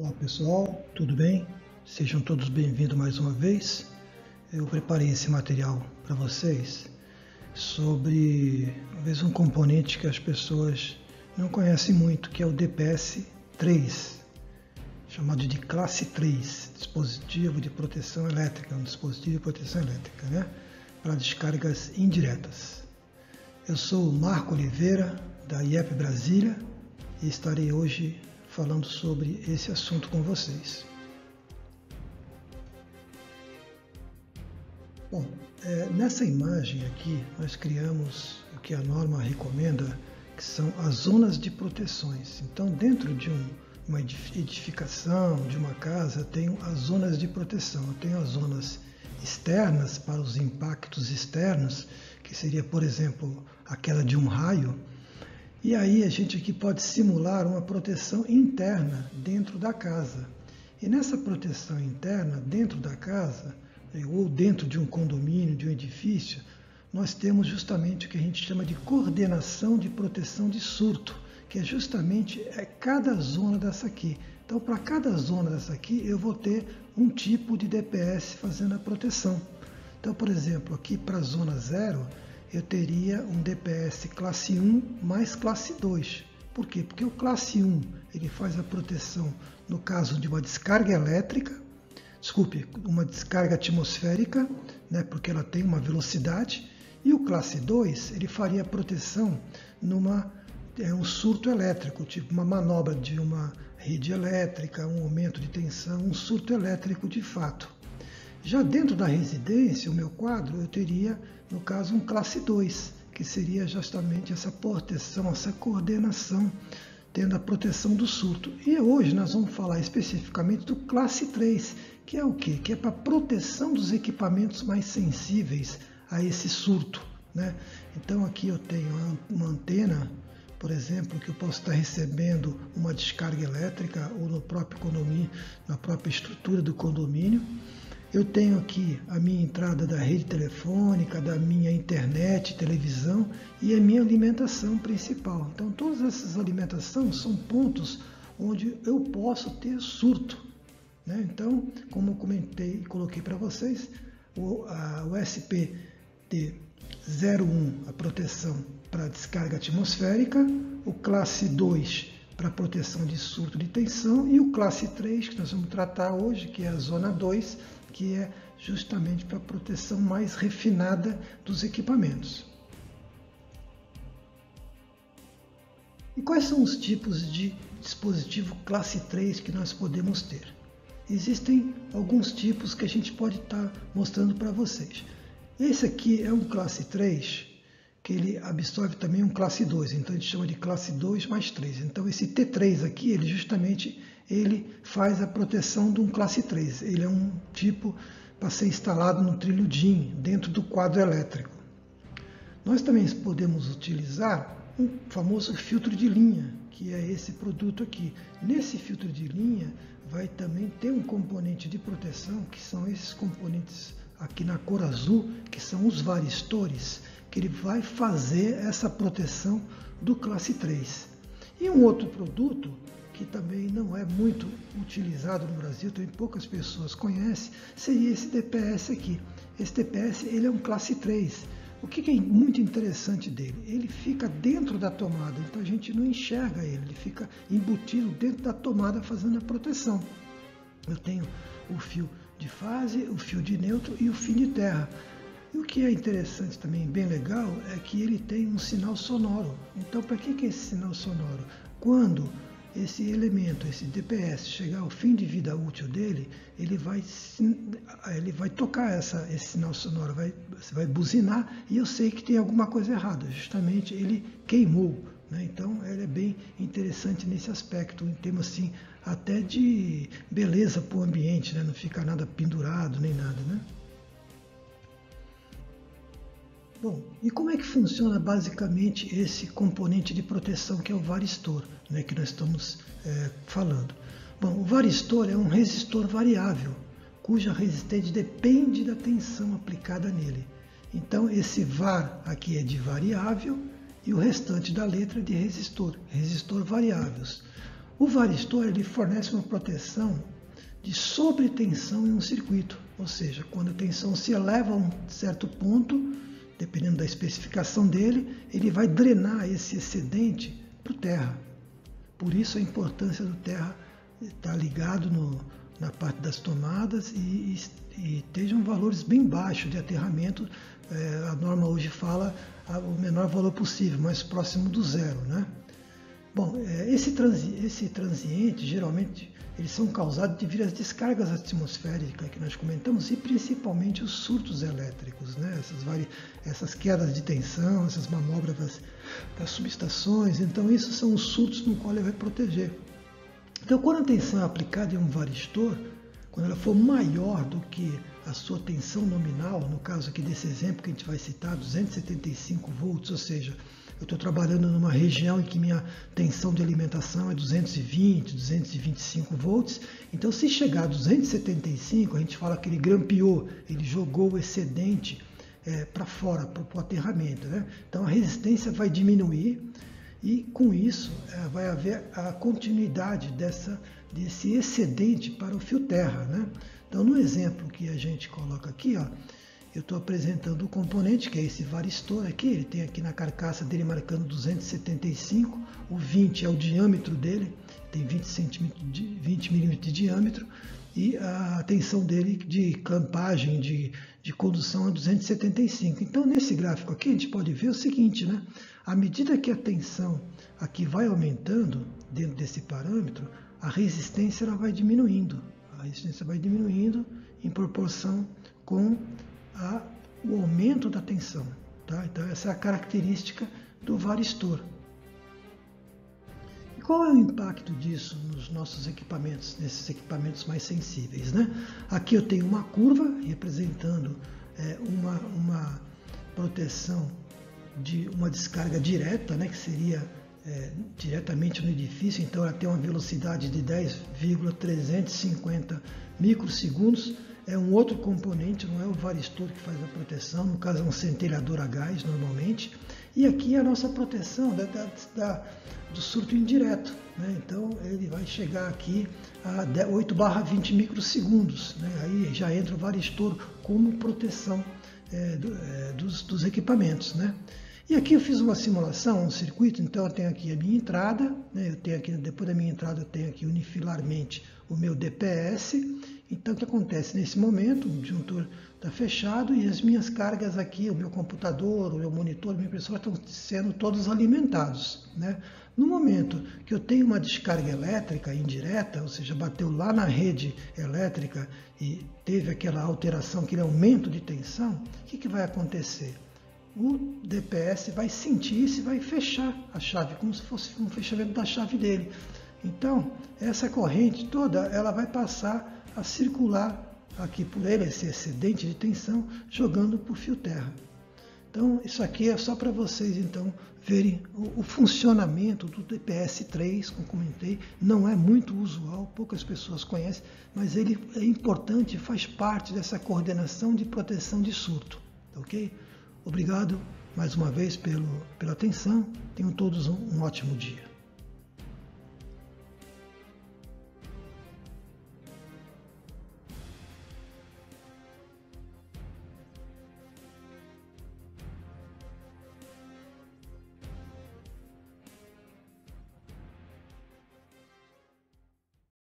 Olá pessoal, tudo bem? Sejam todos bem-vindos mais uma vez. Eu preparei esse material para vocês sobre talvez um componente que as pessoas não conhecem muito, que é o DPS 3, chamado de classe 3, dispositivo de proteção elétrica, um dispositivo de proteção elétrica, né? Para descargas indiretas. Eu sou o Marco Oliveira, da IEP Brasília, e estarei hoje falando sobre esse assunto com vocês. Bom, nessa imagem aqui nós criamos o que a norma recomenda, que são as zonas de proteções. Então, dentro de uma edificação, de uma casa, tem as zonas de proteção. Eu tenho as zonas externas para os impactos externos, que seria, por exemplo, a queda de um raio. E aí a gente aqui pode simular uma proteção interna dentro da casa. E nessa proteção interna dentro da casa, ou dentro de um condomínio, de um edifício, nós temos justamente o que a gente chama de coordenação de proteção de surto, que é justamente cada zona dessa aqui. Então, para cada zona dessa aqui, eu vou ter um tipo de DPS fazendo a proteção. Então, por exemplo, aqui para a zona 0, eu teria um DPS classe 1 mais classe 2. Por quê? Porque o classe 1 ele faz a proteção no caso de uma descarga elétrica, uma descarga atmosférica, né, porque ela tem uma velocidade, e o classe 2 ele faria a proteção um surto elétrico, tipo uma manobra de uma rede elétrica, um aumento de tensão, um surto elétrico de fato. Já dentro da residência, o meu quadro, eu teria, no caso, um classe 2, que seria justamente essa proteção, essa coordenação, tendo a proteção do surto. E hoje nós vamos falar especificamente do classe 3, que é o quê? Que é para proteção dos equipamentos mais sensíveis a esse surto, né? Então aqui eu tenho uma antena, por exemplo, que eu posso estar recebendo uma descarga elétrica ou no próprio condomínio, na própria estrutura do condomínio. Eu tenho aqui a minha entrada da rede telefônica, da minha internet, televisão e a minha alimentação principal. Então, todas essas alimentações são pontos onde eu posso ter surto, né? Então, como eu comentei e coloquei para vocês, o SPD01, a proteção para descarga atmosférica, o classe 2 para proteção de surto de tensão e o classe 3, que nós vamos tratar hoje, que é a zona 2, que é justamente para a proteção mais refinada dos equipamentos. E quais são os tipos de dispositivo classe 3 que nós podemos ter? Existem alguns tipos que a gente pode estar mostrando para vocês. Esse aqui é um classe 3, que ele absorve também um classe 2, então a gente chama de classe 2 mais 3. Então esse T3 aqui, ele justamente faz a proteção de um classe 3. Ele é um tipo para ser instalado no trilho DIN, dentro do quadro elétrico. Nós também podemos utilizar um famoso filtro de linha, que é esse produto aqui. Nesse filtro de linha vai também ter um componente de proteção, que são esses componentes aqui na cor azul, que são os varistores, que ele vai fazer essa proteção do classe 3. E um outro produto que também não é muito utilizado no Brasil, também poucas pessoas conhecem, seria esse DPS aqui. Esse DPS ele é um classe 3. O que é muito interessante dele? Ele fica dentro da tomada, então a gente não enxerga ele fica embutido dentro da tomada fazendo a proteção. Eu tenho o fio de fase, o fio de neutro e o fio de terra. E o que é interessante também, bem legal, é que ele tem um sinal sonoro. Então, para que é esse sinal sonoro? Quando esse elemento, esse DPS, chegar ao fim de vida útil dele, ele vai tocar esse sinal sonoro, você vai buzinar e eu sei que tem alguma coisa errada. Justamente ele queimou, né? Então, ele é bem interessante nesse aspecto, em termos assim, até de beleza para o ambiente, né? Não fica nada pendurado nem nada, né? Bom, e como é que funciona basicamente esse componente de proteção que é o varistor, né, que nós estamos falando? Bom, o varistor é um resistor variável, cuja resistência depende da tensão aplicada nele. Então, esse var aqui é de variável e o restante da letra é de resistor variáveis. O varistor ele fornece uma proteção de sobretensão em um circuito, ou seja, quando a tensão se eleva a um certo ponto, dependendo da especificação dele, ele vai drenar esse excedente para o terra. Por isso a importância do terra estar ligado na parte das tomadas e estejam valores bem baixos de aterramento. A norma hoje fala o menor valor possível, mais próximo do zero, né? Bom, esse transiente, geralmente, eles são causados devido às descargas atmosféricas que nós comentamos e principalmente os surtos elétricos, né? Essas quedas de tensão, essas manobras das subestações. Então, isso são os surtos no qual ele vai proteger. Então, quando a tensão é aplicada em um varistor, quando ela for maior do que a sua tensão nominal, no caso aqui desse exemplo que a gente vai citar, 275 volts, ou seja, eu estou trabalhando numa região em que minha tensão de alimentação é 220, 225 volts. Então, se chegar a 275, a gente fala que ele grampeou, ele jogou o excedente para fora, para o aterramento, né? Então, a resistência vai diminuir e, com isso, vai haver a continuidade desse excedente para o fio terra, né? Então, no exemplo que a gente coloca aqui, ó, eu estou apresentando o componente, que é esse varistor aqui, ele tem aqui na carcaça dele marcando 275, o 20 é o diâmetro dele, tem 20 milímetros de diâmetro, e a tensão dele de clampagem, de condução é 275. Então, nesse gráfico aqui, a gente pode ver o seguinte, né? À medida que a tensão aqui vai aumentando, dentro desse parâmetro, a resistência ela vai diminuindo. A resistência vai diminuindo em proporção com o aumento da tensão, tá? Então essa é a característica do varistor. E qual é o impacto disso nos nossos equipamentos, nesses equipamentos mais sensíveis, né? Aqui eu tenho uma curva representando uma proteção de uma descarga direta, né? Que seria diretamente no edifício, então ela tem uma velocidade de 10,350 microsegundos. É um outro componente, não é o varistor que faz a proteção, no caso é um centelhador a gás normalmente. E aqui é a nossa proteção do surto indireto, né? Então ele vai chegar aqui a 8/20 microsegundos, né? Aí já entra o varistor como proteção dos equipamentos, né? E aqui eu fiz uma simulação, um circuito, então eu tenho aqui a minha entrada, né? Eu tenho aqui, depois da minha entrada eu tenho aqui unifilarmente o meu DPS. Então o que acontece? Nesse momento o disjuntor está fechado e as minhas cargas aqui, o meu computador, o meu monitor, a minha impressora estão sendo todos alimentados, né? No momento que eu tenho uma descarga elétrica indireta, ou seja, bateu lá na rede elétrica e teve aquela alteração, aquele aumento de tensão, o que vai acontecer? O DPS vai sentir isso e vai fechar a chave, como se fosse um fechamento da chave dele. Então, essa corrente toda, ela vai passar a circular aqui por ele, esse excedente de tensão, jogando por fio terra. Então, isso aqui é só para vocês, então, verem o funcionamento do DPS-3, como comentei. Não é muito usual, poucas pessoas conhecem, mas ele é importante, faz parte dessa coordenação de proteção de surto, ok? Obrigado mais uma vez pela atenção. Tenham todos um ótimo dia.